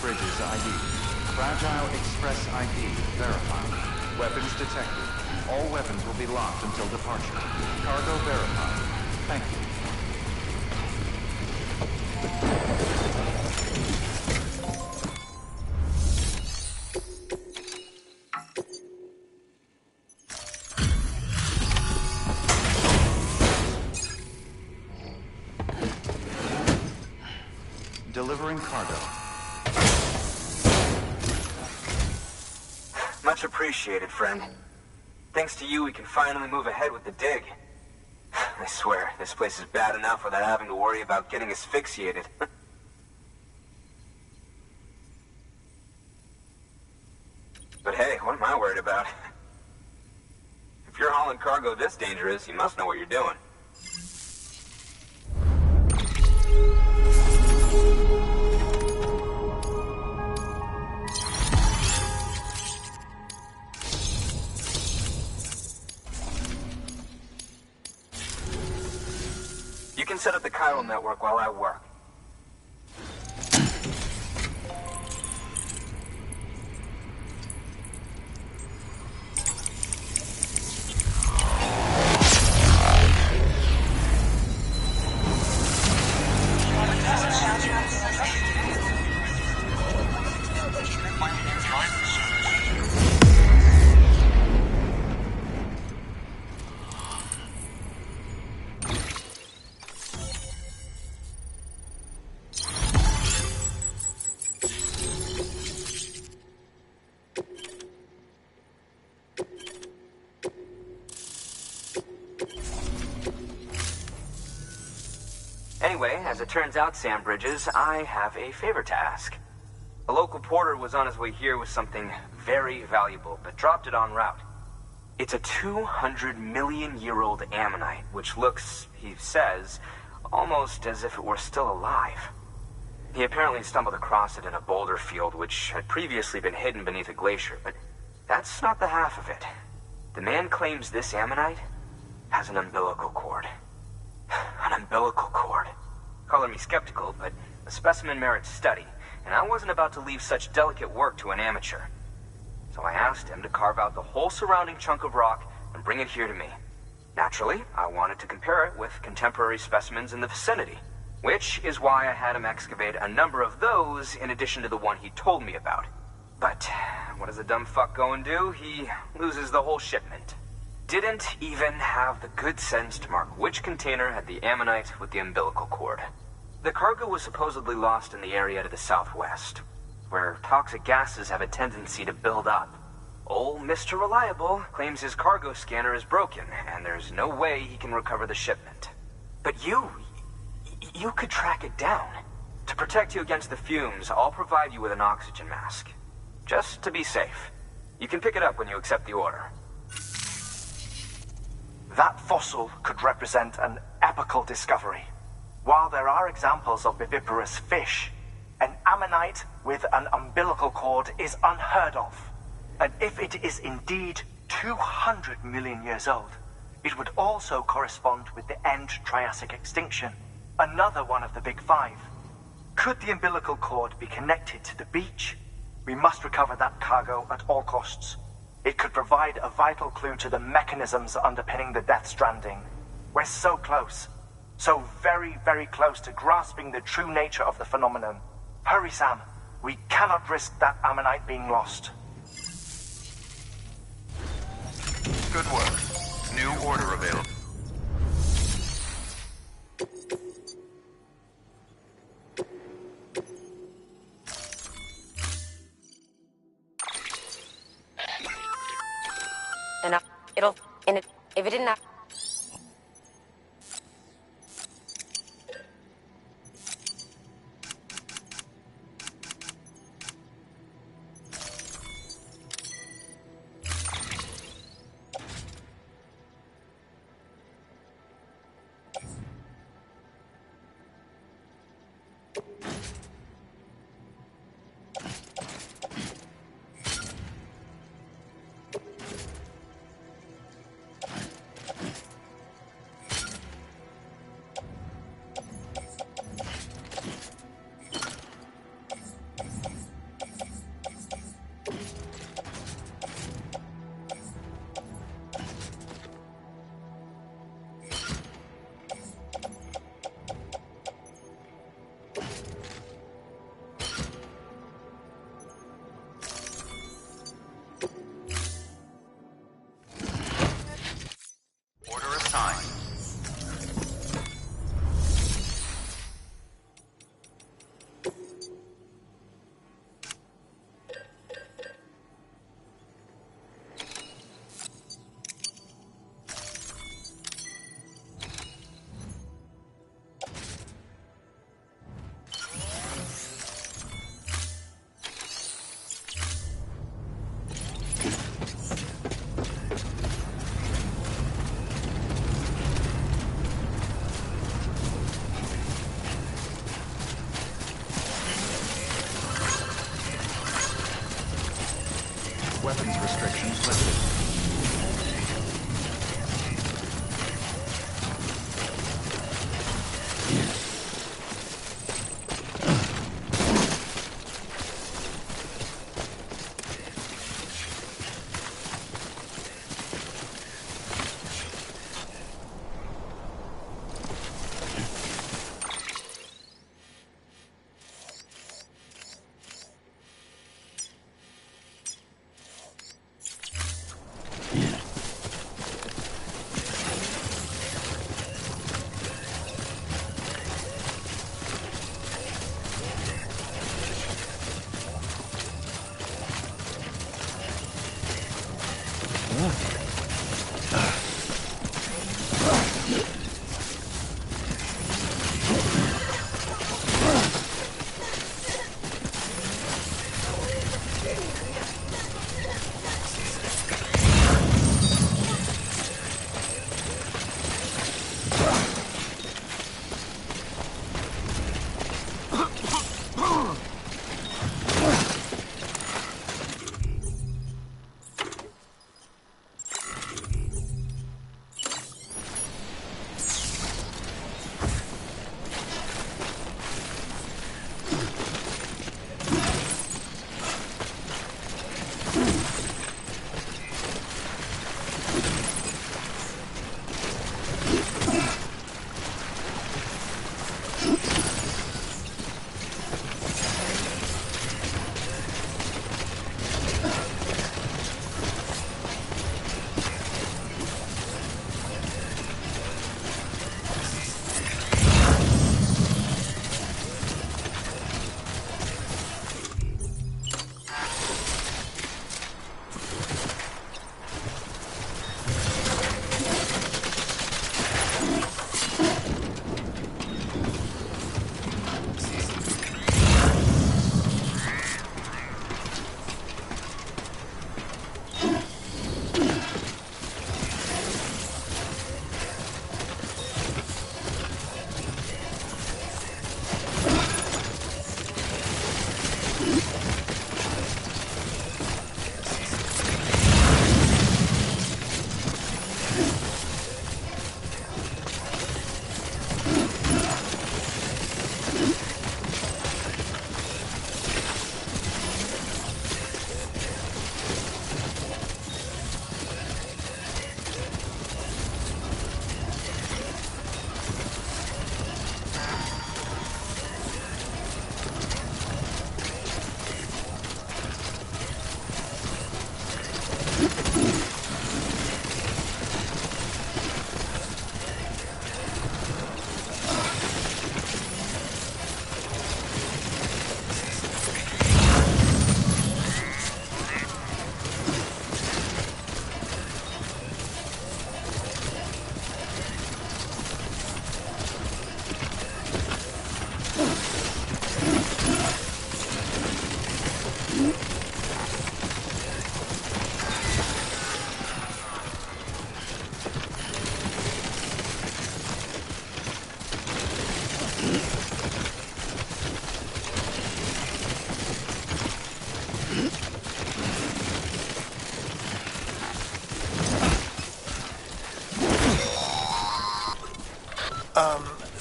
Bridges ID. Fragile Express ID verified. Weapons detected. All weapons will be locked until departure. Cargo verified. Thank you. Delivering cargo. Much appreciated, friend. Thanks to you, we can finally move ahead with the dig. I swear, this place is bad enough without having to worry about getting asphyxiated. But hey, what am I worried about? If you're hauling cargo this dangerous, you must know what you're doing. You can set up the chiral network while I work. Anyway, as it turns out, Sam Bridges, I have a favor to ask. A local porter was on his way here with something very valuable, but dropped it en route. It's a 200-million-year-old ammonite, which looks, he says, almost as if it were still alive. He apparently stumbled across it in a boulder field which had previously been hidden beneath a glacier, but that's not the half of it. The man claims this ammonite has an umbilical cord. An umbilical cord. Color me skeptical, but the specimen merits study, and I wasn't about to leave such delicate work to an amateur. So I asked him to carve out the whole surrounding chunk of rock and bring it here to me. Naturally, I wanted to compare it with contemporary specimens in the vicinity, which is why I had him excavate a number of those in addition to the one he told me about. But what does a dumb fuck go and do? He loses the whole shipment. Didn't even have the good sense to mark which container had the ammonite with the umbilical cord. The cargo was supposedly lost in the area to the southwest, where toxic gases have a tendency to build up. Old Mr. Reliable claims his cargo scanner is broken, and there's no way he can recover the shipment. But you could track it down. To protect you against the fumes, I'll provide you with an oxygen mask. Just to be safe. You can pick it up when you accept the order. That fossil could represent an epochal discovery. While there are examples of viviparous fish, an ammonite with an umbilical cord is unheard of. And if it is indeed 200 million years old, it would also correspond with the end Triassic extinction, another one of the big five. Could the umbilical cord be connected to the beach? We must recover that cargo at all costs. It could provide a vital clue to the mechanisms underpinning the Death Stranding. We're so close. So very, very close to grasping the true nature of the phenomenon. Hurry, Sam. We cannot risk that ammonite being lost. Good work. New order available. And if it didn't have... Restrictions lifted.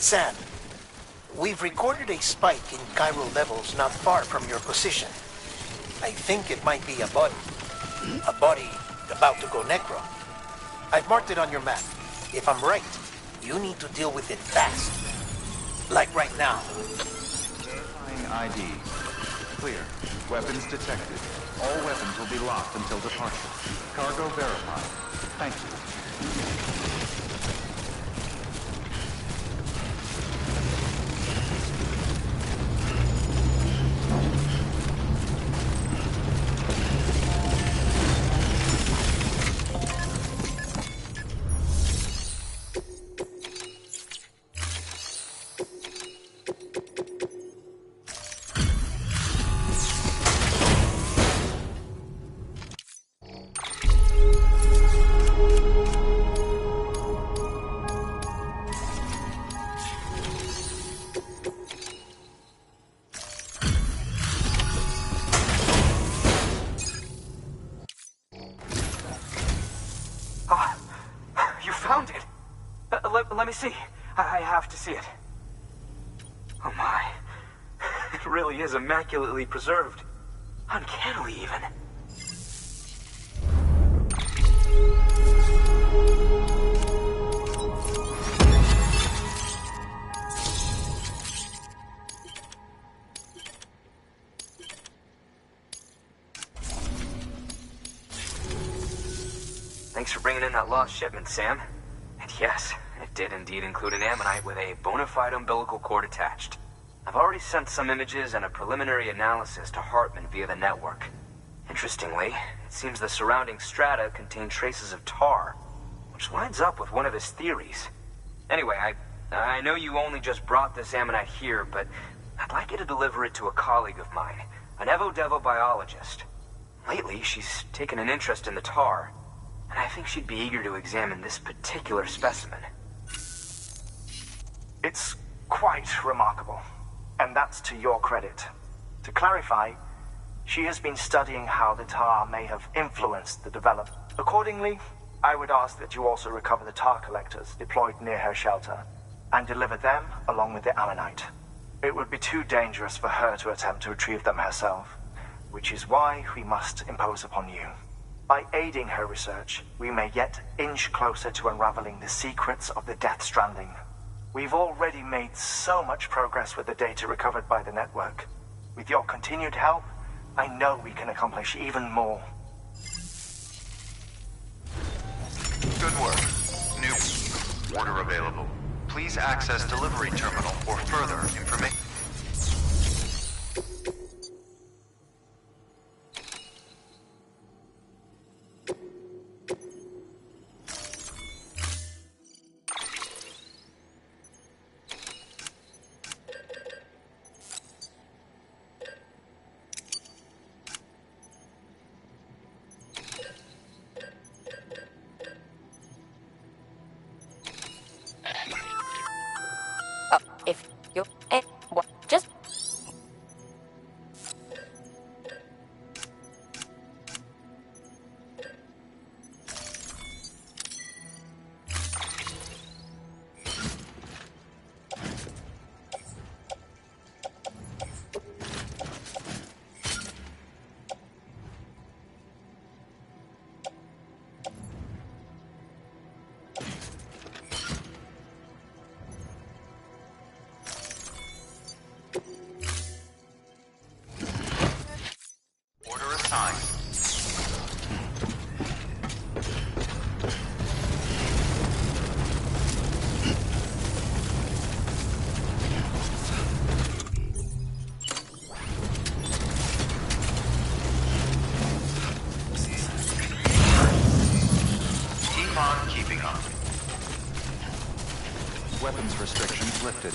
Sam, we've recorded a spike in chiral levels not far from your position. I think it might be a body. A body about to go necro. I've marked it on your map. If I'm right, you need to deal with it fast. Like right now. Verifying ID. Clear. Weapons detected. All weapons will be locked until departure. Cargo verified. Thank you. let me see. I have to see it. Oh my. It really is immaculately preserved. Uncannily, even. Thanks for bringing in that lost shipment, Sam. And yes, it did indeed include an ammonite with a bona fide umbilical cord attached. I've already sent some images and a preliminary analysis to Hartman via the network. Interestingly, it seems the surrounding strata contain traces of tar, which lines up with one of his theories. Anyway, I know you only just brought this ammonite here, but I'd like you to deliver it to a colleague of mine, an Evo-Devo biologist. Lately, she's taken an interest in the tar, and I think she'd be eager to examine this particular specimen. It's quite remarkable, and that's to your credit. To clarify, she has been studying how the tar may have influenced the development. Accordingly, I would ask that you also recover the tar collectors deployed near her shelter, and deliver them along with the ammonite. It would be too dangerous for her to attempt to retrieve them herself, which is why we must impose upon you. By aiding her research, we may yet inch closer to unraveling the secrets of the Death Stranding. We've already made so much progress with the data recovered by the network. With your continued help, I know we can accomplish even more. Good work. New order available. Please access delivery terminal for further information. If you just Weapons restrictions lifted.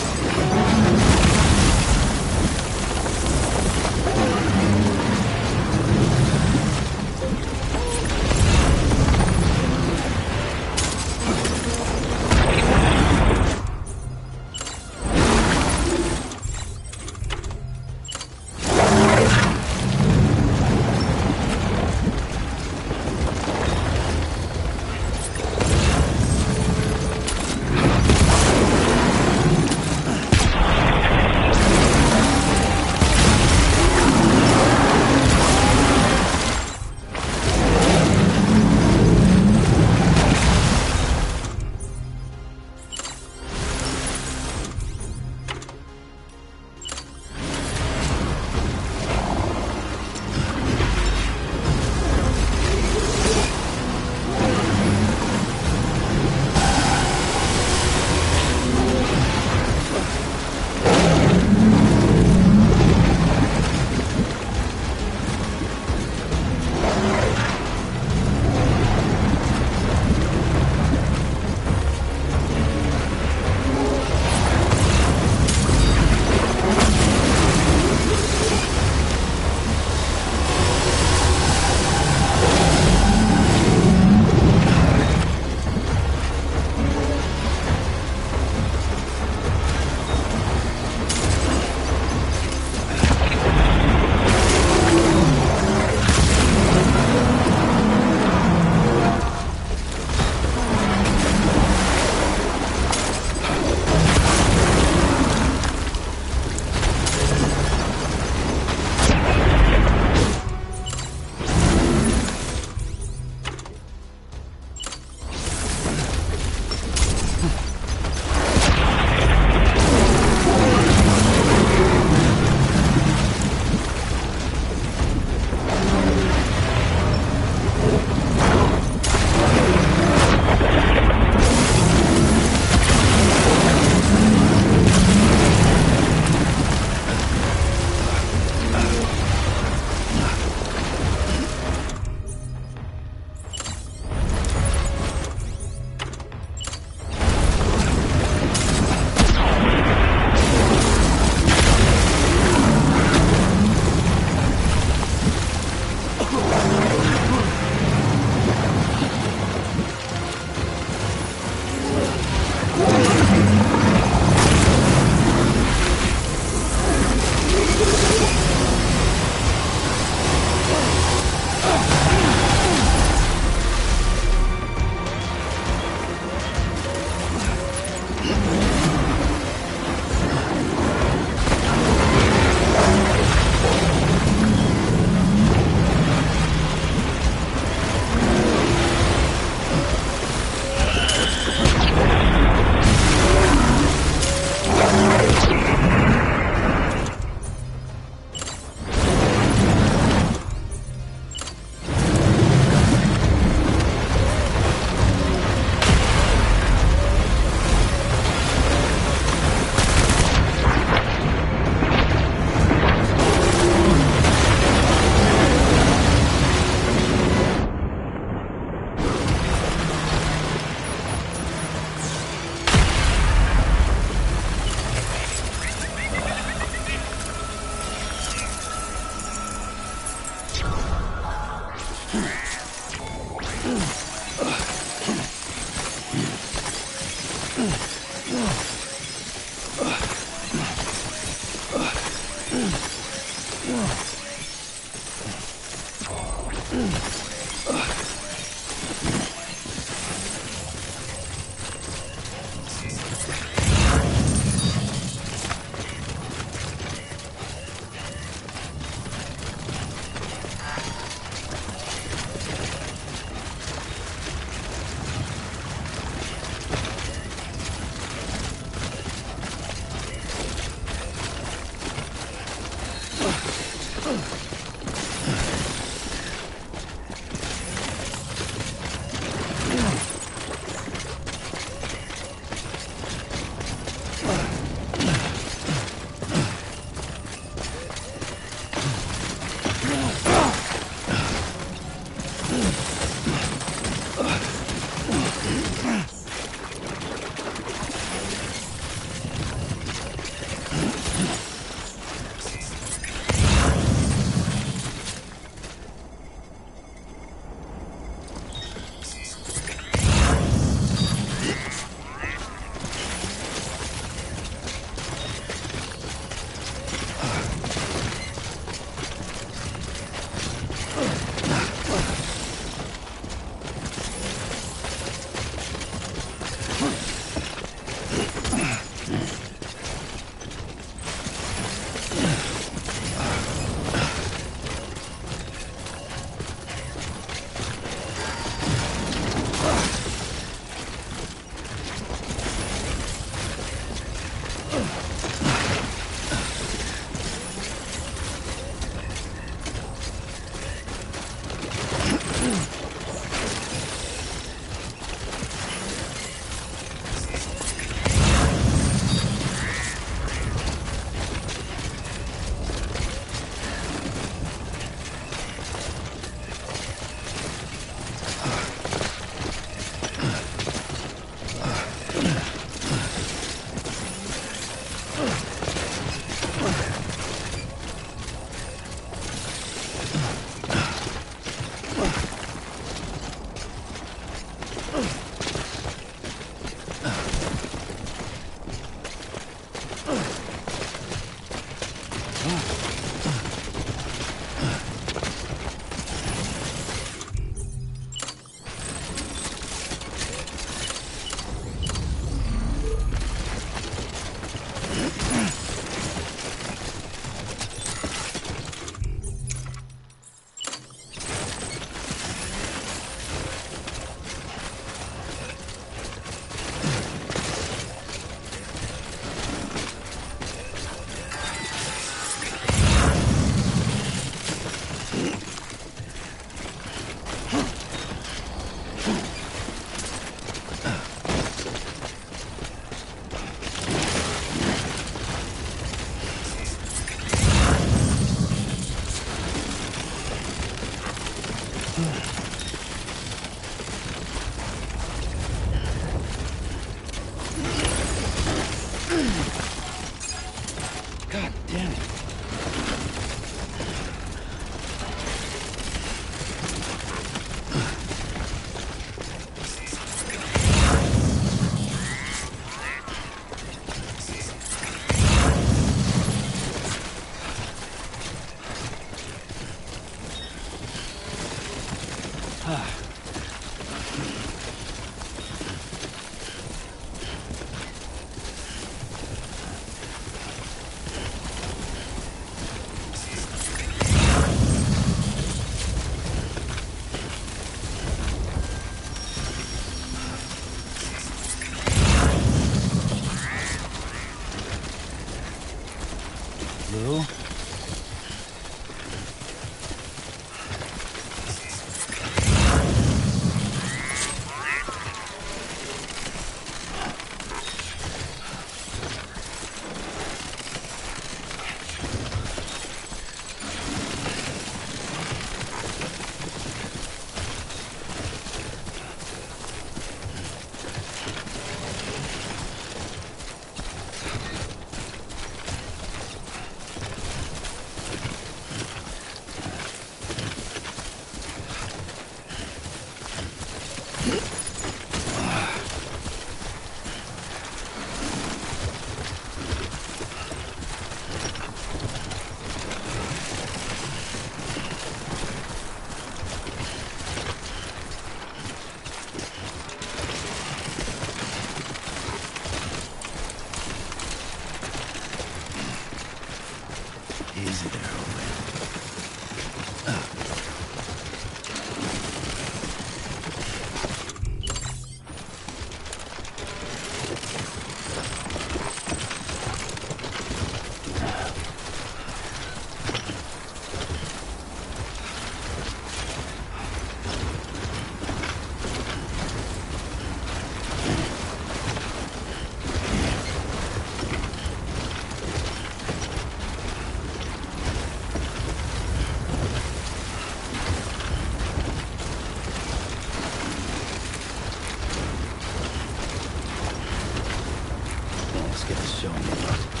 Let's get this show on the road.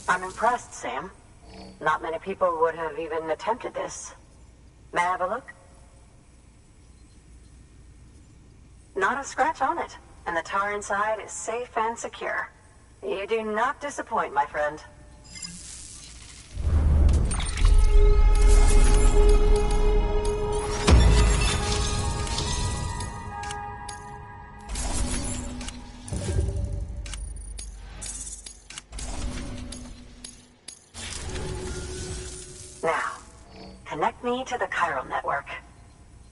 I'm impressed, Sam. Not many people would have even attempted this. May I have a look? Not a scratch on it, and the tar inside is safe and secure. You do not disappoint, my friend. Now, connect me to the chiral network.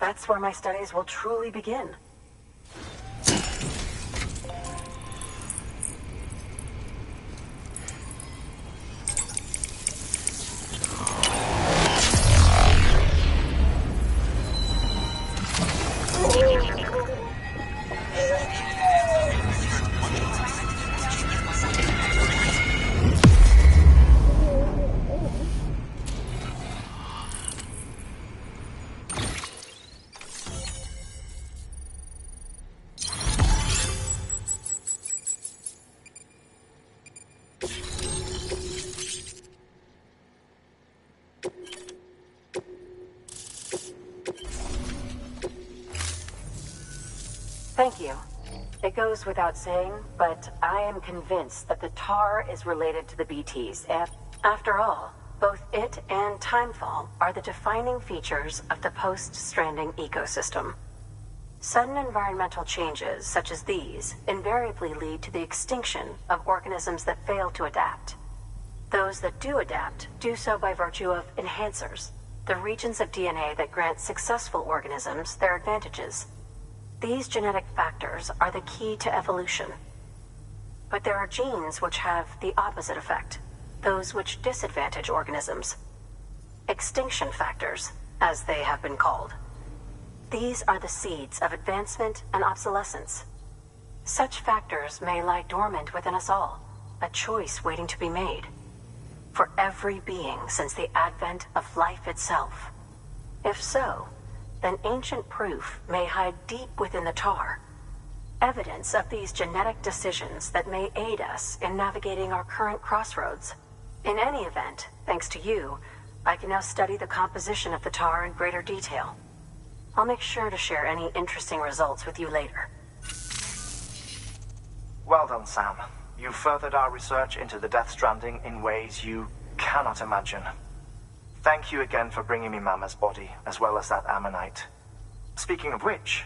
That's where my studies will truly begin. Thank you. It goes without saying, but I am convinced that the tar is related to the BTs. After all, both it and Timefall are the defining features of the post-stranding ecosystem. Sudden environmental changes such as these invariably lead to the extinction of organisms that fail to adapt. Those that do adapt do so by virtue of enhancers, the regions of DNA that grant successful organisms their advantages. These genetic factors are the key to evolution. But there are genes which have the opposite effect, those which disadvantage organisms. Extinction factors, as they have been called. These are the seeds of advancement and obsolescence. Such factors may lie dormant within us all, a choice waiting to be made. For every being since the advent of life itself. If so, then ancient proof may hide deep within the tar. Evidence of these genetic decisions that may aid us in navigating our current crossroads. In any event, thanks to you, I can now study the composition of the tar in greater detail. I'll make sure to share any interesting results with you later. Well done, Sam. You furthered our research into the Death Stranding in ways you cannot imagine. Thank you again for bringing me Mama's body, as well as that ammonite. Speaking of which,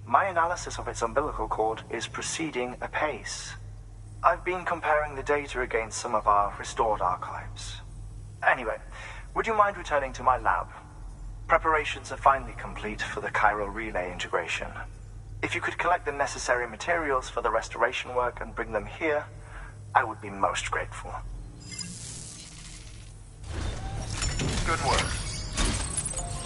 my analysis of its umbilical cord is proceeding apace. I've been comparing the data against some of our restored archives. Anyway, would you mind returning to my lab? Preparations are finally complete for the chiral relay integration. If you could collect the necessary materials for the restoration work and bring them here, I would be most grateful. Good work.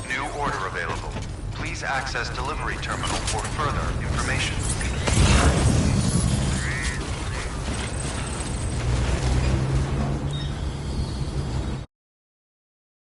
New order available. Please access delivery terminal for further information.